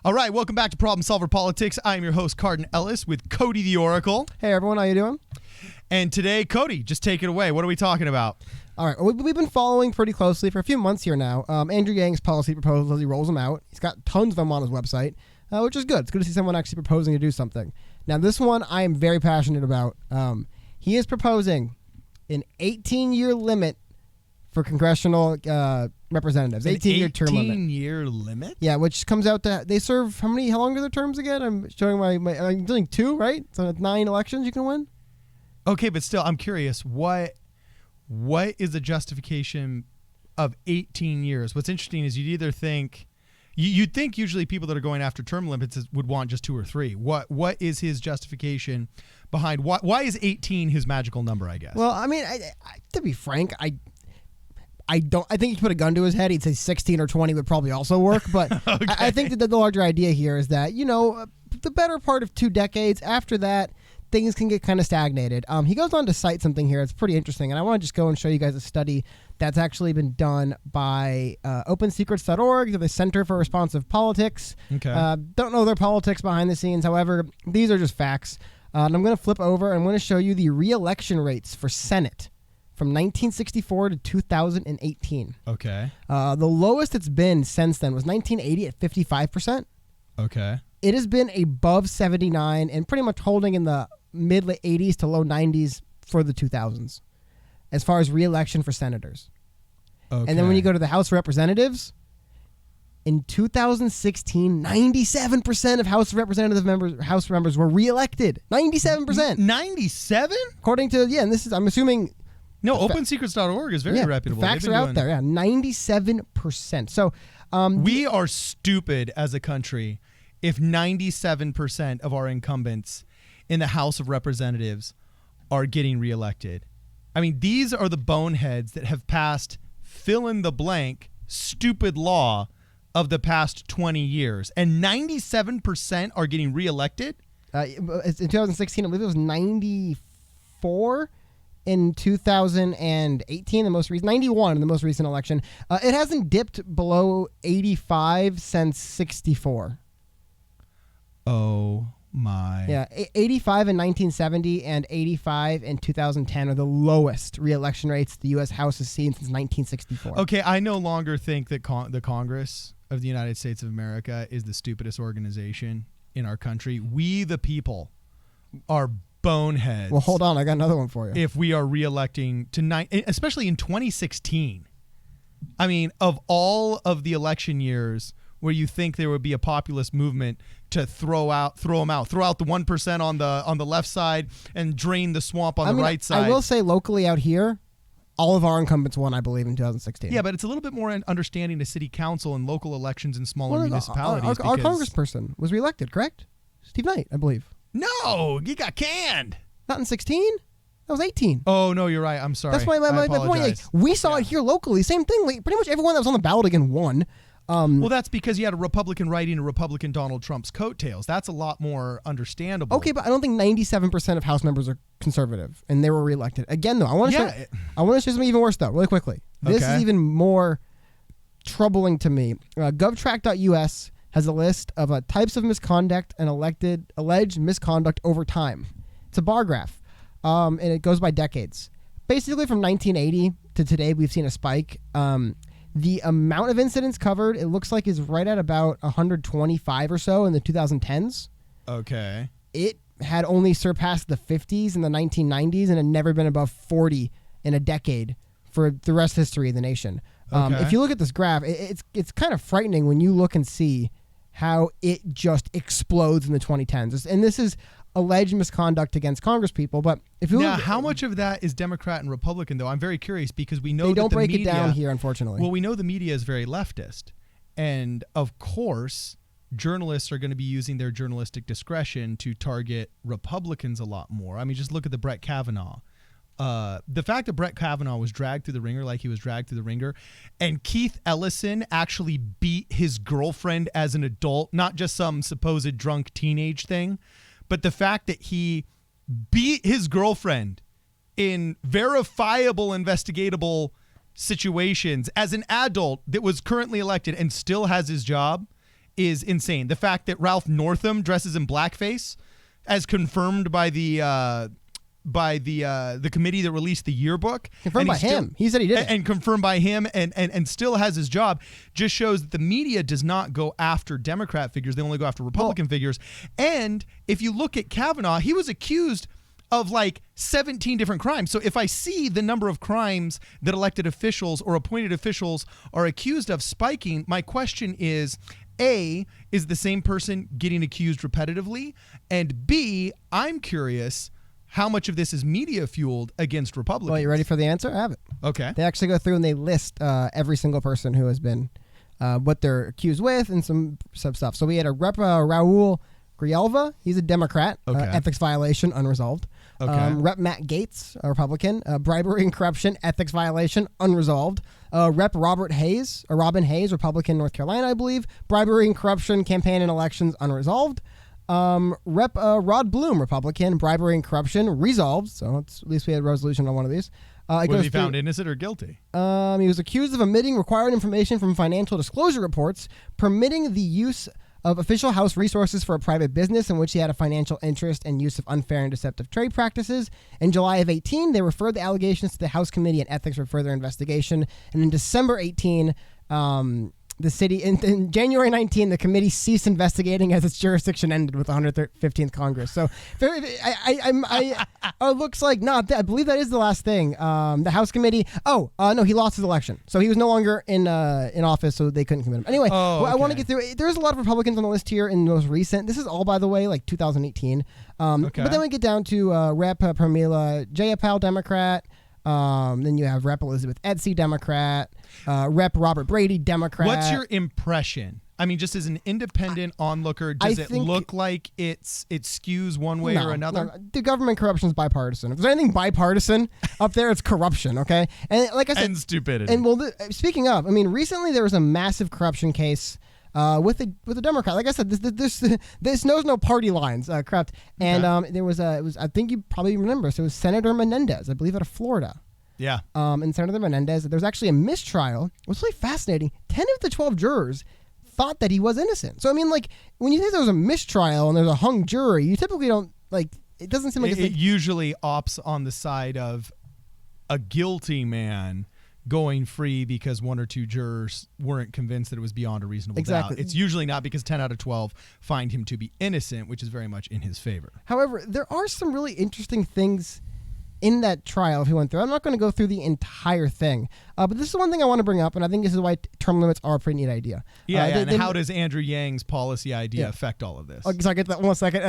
All right, welcome back to Problem Solver Politics. I am your host, Cardon Ellis, with Cody the Oracle. Hey, everyone. How you doing? And today, Cody, just take it away. What are we talking about? All right. We've been following pretty closely for a few months here now. Andrew Yang's policy proposals as he rolls them out. He's got tons of them on his website, which is good. It's good to see someone actually proposing to do something. Now, this one I am very passionate about. He is proposing an 18-year limit for congressional representatives. 18-year term limit. 18-year limit? Yeah, which comes out to, they serve, how long are their terms again? I'm showing I'm doing 2, right? So it's 9 elections you can win? Okay, but still, I'm curious, what is the justification of 18 years? What's interesting is you'd either think, you'd think usually people that are going after term limits would want just 2 or 3. What is his justification behind, why is 18 his magical number, I guess? Well, I mean, to be frank, I think you put a gun to his head, he'd say 16 or 20 would probably also work. But okay. I think that the larger idea here is that, the better part of 2 decades after that, things can get kind of stagnated. He goes on to cite something here. It's pretty interesting. And I want to just go and show you guys a study that's actually been done by OpenSecrets.org, the Center for Responsive Politics. Okay. Don't know their politics behind the scenes. However, these are just facts. And I'm going to flip over and I'm going to show you the re-election rates for Senate from 1964 to 2018. Okay. The lowest it's been since then was 1980 at 55%. Okay. It has been above 79 and pretty much holding in the mid 80s to low 90s for the 2000s as far as re-election for senators. Okay. And then when you go to the House of Representatives, in 2016, 97% of House members were re-elected. 97%. 97? According to, and this is, I'm assuming... No, OpenSecrets.org is very reputable. The facts are out there. Yeah, 97%. So we are stupid as a country if 97% of our incumbents in the House of Representatives are getting reelected. I mean, these are the boneheads that have passed fill in the blank stupid law of the past 20 years. And 97% are getting reelected? In 2016, I believe it was 94. In 2018, the most recent 91 in the most recent election. It hasn't dipped below 85 since 64. Oh my. Yeah, 85 in 1970 and 85 in 2010 are the lowest re-election rates the U.S. House has seen since 1964. Okay, I no longer think that the Congress of the United States of America is the stupidest organization in our country. We, the people, are boneheads. Well, hold on. I got another one for you. If we are re-electing especially in 2016, I mean, of all of the election years where you think there would be a populist movement to throw them out, throw out the 1% on the left side and drain the swamp on the right side. I will say locally out here, all of our incumbents won, I believe, in 2016. Yeah, but it's a little bit more understanding to city council and local elections in smaller municipalities. Our congressperson was reelected, correct? Steve Knight, I believe. No, he got canned. Not in 16? That was 18. Oh, no, you're right. I'm sorry. That's my point. Like, we saw it here locally. Same thing. Like, pretty much everyone that was on the ballot again won. Well, that's because you had a Republican riding a Republican Donald Trump's coattails. That's a lot more understandable. Okay, but I don't think 97% of House members are conservative, and they were reelected. Again, though, I want to show something even worse, though, really quickly. This is even more troubling to me. GovTrack.us has a list of types of misconduct and alleged misconduct over time. It's a bar graph, and it goes by decades. Basically, from 1980 to today, we've seen a spike. The amount of incidents covered, it looks like, is right at about 125 or so in the 2010s. Okay. It had only surpassed the 50s in the 1990s and had never been above 40 in a decade for the rest of history of the nation. Okay. If you look at this graph, it's kind of frightening when you look and see how it just explodes in the 2010s. And this is alleged misconduct against congresspeople, but if you now, how much of that is Democrat and Republican, though? I'm very curious because we know they don't that break it down here, unfortunately. Well, we know the media is very leftist, and of course, journalists are going to be using their journalistic discretion to target Republicans a lot more. I mean, just look at the Brett Kavanaugh. The fact that Brett Kavanaugh was dragged through the ringer like he was dragged through the ringer, and Keith Ellison actually beat his girlfriend as an adult, not just some supposed drunk teenage thing, but the fact that he beat his girlfriend in verifiable, investigatable situations as an adult that was currently elected and still has his job is insane. The fact that Ralph Northam dresses in blackface, as confirmed by the committee that released the yearbook, confirmed by him. He said he did it. And confirmed by him, and still has his job, just shows that the media does not go after Democrat figures. They only go after Republican figures. And if you look at Kavanaugh, he was accused of like 17 different crimes. So if I see the number of crimes that elected officials or appointed officials are accused of spiking, my question is, A, is the same person getting accused repetitively? And B, I'm curious how much of this is media fueled against Republicans. Well, you ready for the answer? I have it. Okay. They actually go through and they list every single person who has been, what they're accused with and some stuff. So we had a Rep. Raul Grijalva. He's a Democrat. Okay. Ethics violation, unresolved. Okay. Rep. Matt Gaetz, a Republican. Bribery and corruption, ethics violation, unresolved. Rep. Robin Hayes, Republican, North Carolina, I believe. Bribery and corruption, campaign and elections, unresolved. Rep. Rod Bloom, Republican, bribery and corruption, resolved. So at least we had a resolution on one of these. Was he found innocent or guilty? He was accused of omitting required information from financial disclosure reports, permitting the use of official House resources for a private business in which he had a financial interest, and use of unfair and deceptive trade practices. In July of 18, they referred the allegations to the House Committee on Ethics for further investigation. And in December 18, the city, in January 19, the committee ceased investigating as its jurisdiction ended with the 115th Congress. So it looks like not that. I believe that is the last thing. The House Committee. No, he lost his election, so he was no longer in office, so they couldn't commit him. Anyway, I want to get through. There's a lot of Republicans on the list here in the most recent. This is all, by the way, like 2018. But then we get down to Rep. Pramila Jayapal, Democrat. Then you have Rep. Elizabeth Etsy, Democrat. Rep. Robert Brady, Democrat. What's your impression? I mean, just as an independent onlooker, does it look like it skews one way or another? No, the government corruption is bipartisan. If there's anything bipartisan up there, it's corruption, okay? And like I said, and stupidity. And speaking of, I mean, recently there was a massive corruption case with a Democrat. Like I said, this knows no party lines, corrupt. And there was I think you probably remember. So it was Senator Menendez, I believe, out of Florida. Yeah. And Senator Menendez, there was actually a mistrial. It was really fascinating. 10 of the 12 jurors thought that he was innocent. So I mean, like, when you think there's a mistrial and there's a hung jury, you typically don't, like, it doesn't seem like it usually opts on the side of a guilty man going free because one or two jurors weren't convinced that it was beyond a reasonable doubt. It's usually not because 10 out of 12 find him to be innocent, which is very much in his favor. However, there are some really interesting things in that trial if he went through. I'm not going to go through the entire thing, but this is one thing I want to bring up, and I think this is why term limits are a pretty neat idea. And how does Andrew Yang's policy idea affect all of this? Okay, so I get that one second.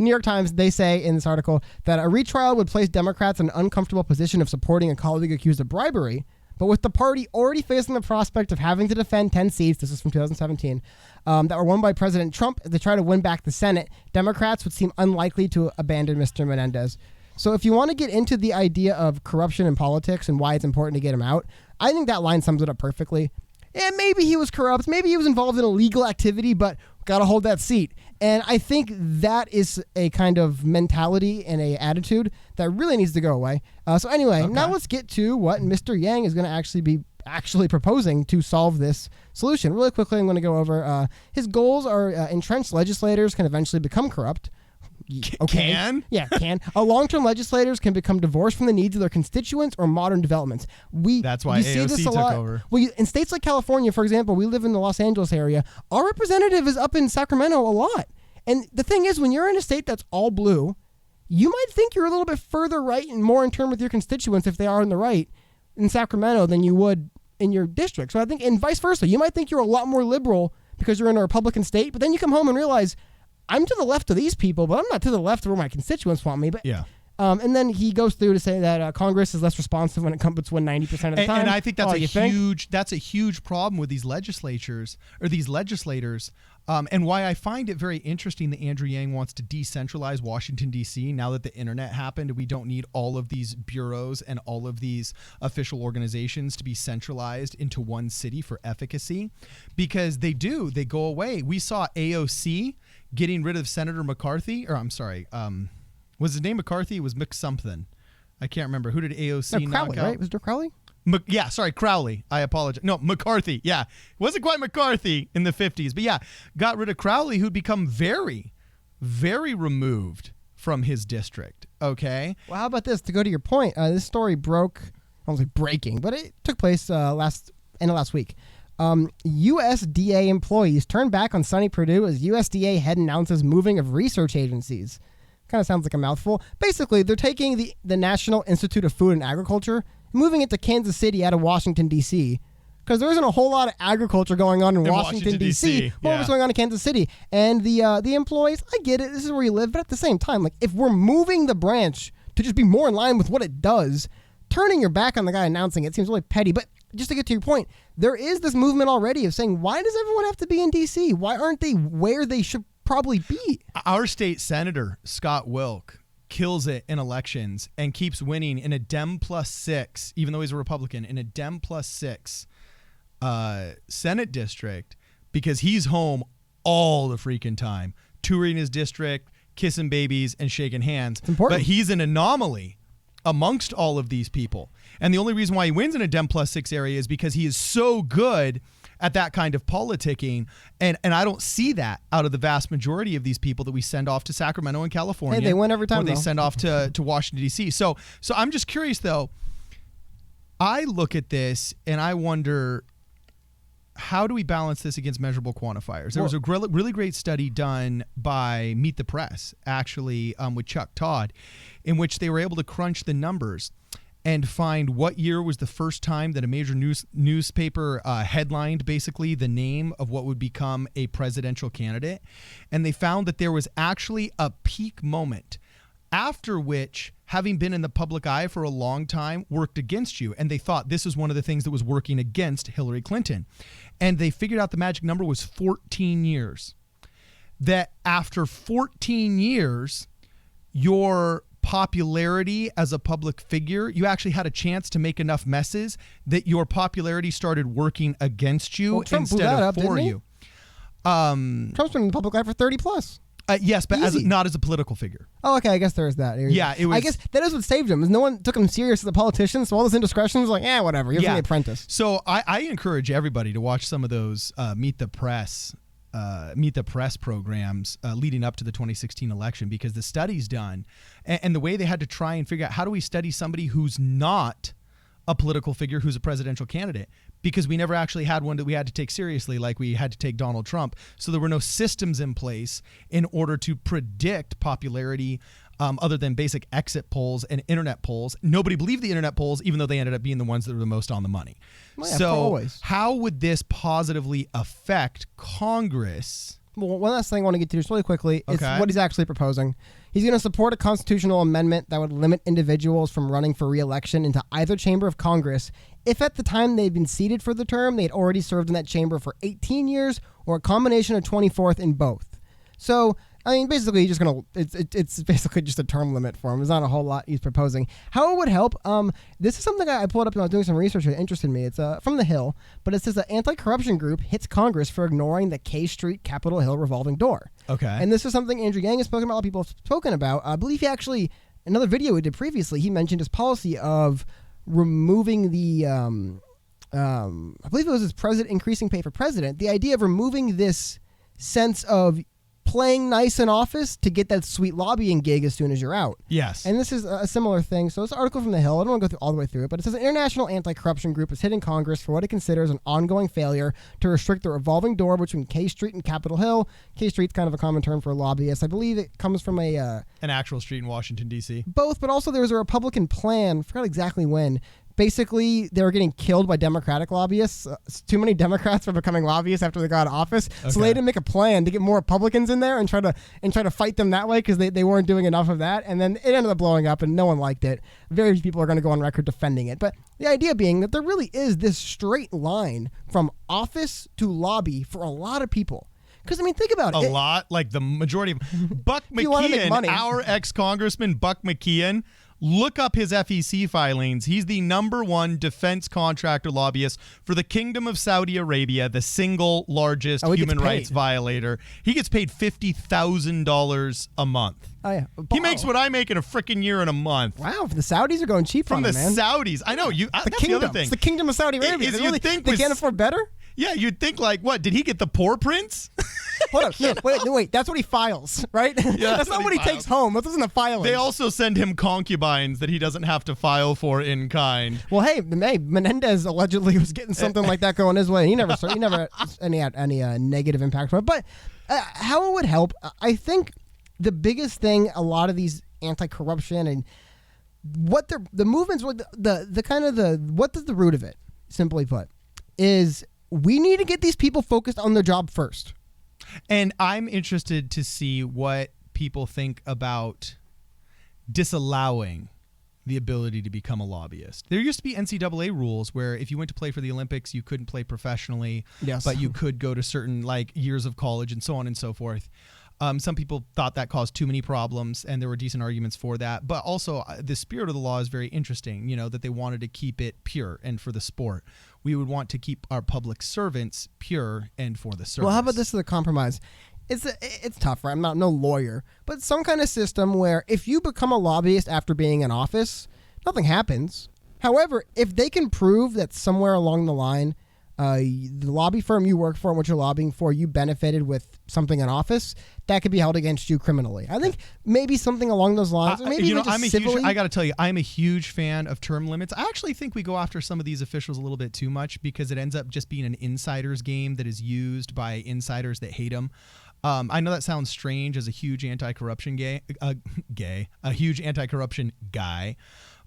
New York Times, they say in this article that a retrial would place Democrats in an uncomfortable position of supporting a colleague accused of bribery, but with the party already facing the prospect of having to defend 10 seats, this is from 2017, that were won by President Trump as they try to win back the Senate, Democrats would seem unlikely to abandon Mr. Menendez. So if you want to get into the idea of corruption in politics and why it's important to get him out, I think that line sums it up perfectly. Yeah, maybe he was corrupt, maybe he was involved in illegal activity, but got to hold that seat. And I think that is a kind of mentality and a attitude that really needs to go away. So anyway, now let's get to what Mr. Yang is going to actually be proposing to solve this solution. Really quickly, I'm going to go over his goals are entrenched legislators can eventually become corrupt. Okay. Can? Yeah, can. Long-term legislators can become divorced from the needs of their constituents or modern developments. That's why AOC took over. Well, in states like California, for example, we live in the Los Angeles area. Our representative is up in Sacramento a lot. And the thing is, when you're in a state that's all blue, you might think you're a little bit further right and more in turn with your constituents if they are on the right in Sacramento than you would in your district. So I think, and vice versa, you might think you're a lot more liberal because you're in a Republican state, but then you come home and realize, I'm to the left of these people, but I'm not to the left of where my constituents want me. But yeah. And then he goes through to say that Congress is less responsive when it comes to win 90% of the time. And I think that's a huge problem with these legislators. And why I find it very interesting that Andrew Yang wants to decentralize Washington, D.C. now that the internet happened. We don't need all of these bureaus and all of these official organizations to be centralized into one city for efficacy, because they go away. We saw AOC getting rid of Senator McCarthy, or I'm sorry, was his name McCarthy? It was McSomething. I can't remember. Who did AOC knock Crowley, out? Right? Was it Crowley? Crowley. I apologize. No, McCarthy. Yeah, it wasn't quite McCarthy in the 50s, but yeah, got rid of Crowley, who'd become very, very removed from his district. Okay. Well, how about this? To go to your point, this story broke, I won't say breaking, but it took place end of last week. USDA employees turn back on Sonny Perdue as USDA head announces moving of research agencies. Kind of sounds like a mouthful. Basically, they're taking the National Institute of Food and Agriculture, moving it to Kansas City out of Washington, D.C., because there isn't a whole lot of agriculture going on in Washington, D.C. More what's going on in Kansas City. And the employees, I get it, this is where you live, but at the same time, like, if we're moving the branch to just be more in line with what it does, turning your back on the guy announcing it seems really petty. But just to get to your point, there is this movement already of saying, why does everyone have to be in D.C.? Why aren't they where they should probably be? Our state senator, Scott Wilk, kills it in elections and keeps winning in a Dem +6, even though he's a Republican, in a Dem +6 Senate district, because he's home all the freaking time, touring his district, kissing babies and shaking hands. It's important. But he's an anomaly amongst all of these people. And the only reason why he wins in a Dem +6 area is because he is so good at that kind of politicking. And I don't see that out of the vast majority of these people that we send off to Sacramento and California. Hey, they win every time, or they though. send off to Washington, D.C. So I'm just curious, though. I look at this and I wonder, how do we balance this against measurable quantifiers? There was a really great study done by Meet the Press, actually, with Chuck Todd, in which they were able to crunch the numbers and find what year was the first time that a major newspaper headlined basically the name of what would become a presidential candidate. And they found that there was actually a peak moment after which, having been in the public eye for a long time, worked against you. And they thought this was one of the things that was working against Hillary Clinton. And they figured out the magic number was 14 years. That after 14 years, your popularity as a public figure, you actually had a chance to make enough messes that your popularity started working against you instead of for you. Trump's been in the public eye for 30 plus. Yes, but not as a political figure. Oh, okay. I guess there is that. Yeah, it was. I guess that is what saved him. Is no one took him serious as a politician, so all this indiscretion was like, whatever. You're the apprentice. So I encourage everybody to watch some of those Meet the Press programs leading up to the 2016 election, because the study's done and the way they had to try and figure out, how do we study somebody who's not a political figure, who's a presidential candidate, because we never actually had one that we had to take seriously like we had to take Donald Trump. So there were no systems in place in order to predict popularity other than basic exit polls and internet polls. Nobody believed the internet polls, even though they ended up being the ones that were the most on the money. Well, yeah, so always. How would this positively affect Congress? Well, one last thing I want to get to just really quickly is what he's actually proposing. He's going to support a constitutional amendment that would limit individuals from running for re-election into either chamber of Congress if at the time they've been seated for the term, they'd already served in that chamber for 18 years or a combination of 24th in both. So, I mean, basically, he's just going to, it's basically just a term limit for him. There's not a whole lot he's proposing. How it would help, this is something I pulled up when I was doing some research that interested me. It's from The Hill, but it says an anti-corruption group hits Congress for ignoring the K Street Capitol Hill revolving door. Okay. And this is something Andrew Yang has spoken about, a lot of people have spoken about. I believe he actually, another video we did previously, he mentioned his policy of removing the, I believe it was his increasing pay for president, the idea of removing this sense of playing nice in office to get that sweet lobbying gig as soon as you're out. Yes. And this is a similar thing. So it's an article from The Hill. I don't want to go all the way through it, but it says an international anti-corruption group is hitting Congress for what it considers an ongoing failure to restrict the revolving door between K Street and Capitol Hill. K Street's kind of a common term for lobbyists. I believe it comes from an actual street in Washington, D.C. Both, but also there was a Republican plan, I forgot exactly when. Basically, they were getting killed by Democratic lobbyists. Too many Democrats were becoming lobbyists after they got out of office. Okay. So they had to make a plan to get more Republicans in there and try to fight them that way, because they weren't doing enough of that. And then it ended up blowing up, and no one liked it. Very few people are going to go on record defending it. But the idea being that there really is this straight line from office to lobby for a lot of people. Because, I mean, think about it. A lot? Like the majority of Buck McKeon, our ex-congressman Buck McKeon, Look up his FEC filings. He's the #1 defense contractor lobbyist for the Kingdom of Saudi Arabia, the single largest human rights violator. He gets paid $50,000 a month. Oh, yeah. He makes what I make in a freaking year in a month. Wow, the Saudis are going cheap from on him, man. Saudis. I know. The kingdom. The other thing. It's the Kingdom of Saudi Arabia. They can't afford better? Yeah, you'd think like, what, did he get the poor prince? Hold up. No, wait. That's what he files, right? Yeah, that's not what he takes home. That isn't a filing. They also send him concubines that he doesn't have to file for in kind. Well, hey, Menendez allegedly was getting something like that going his way. He never had any negative impact from it. But how it would help, I think the biggest thing, a lot of these anti-corruption and what the movements, what is the root of it, simply put, is we need to get these people focused on their job first. And I'm interested to see what people think about disallowing the ability to become a lobbyist. There used to be NCAA rules where if you went to play for the Olympics, you couldn't play professionally, but you could go to certain like years of college and so on and so forth. Some people thought that caused too many problems, and there were decent arguments for that. But also, the spirit of the law is very interesting, that they wanted to keep it pure and for the sport. We would want to keep our public servants pure and for the service. Well, how about this as a compromise? It's tough, right? I'm no lawyer, but some kind of system where if you become a lobbyist after being in office, nothing happens. However, if they can prove that somewhere along the line, the lobby firm you work for and what you're lobbying for, you benefited with something in office, that could be held against you criminally. I think maybe something along those lines. Or maybe even just civilly. I got to tell you, I'm a huge fan of term limits. I actually think we go after some of these officials a little bit too much because it ends up just being an insider's game that is used by insiders that hate them. I know that sounds strange as a huge anti-corruption a huge anti-corruption guy.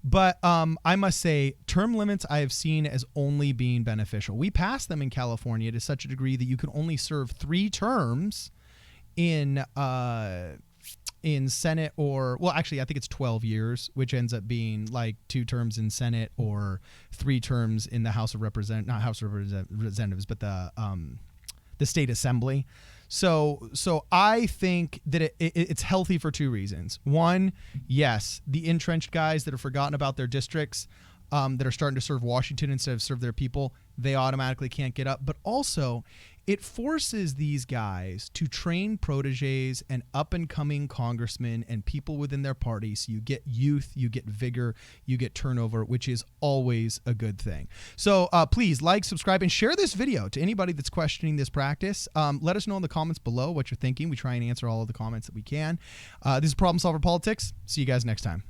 But I must say, term limits I have seen as only being beneficial. We passed them in California to such a degree that you can only serve 3 terms in Senate actually, I think it's 12 years, which ends up being like 2 terms in Senate or 3 terms in the House of Representatives, but the state assembly. So I think that it's healthy for 2 reasons. One, yes, the entrenched guys that have forgotten about their districts, that are starting to serve Washington instead of serve their people, they automatically can't get up. But also, it forces these guys to train proteges and up-and-coming congressmen and people within their party. So you get youth, you get vigor, you get turnover, which is always a good thing. So please like, subscribe, and share this video to anybody that's questioning this practice. Let us know in the comments below what you're thinking. We try and answer all of the comments that we can. This is Problem Solver Politics. See you guys next time.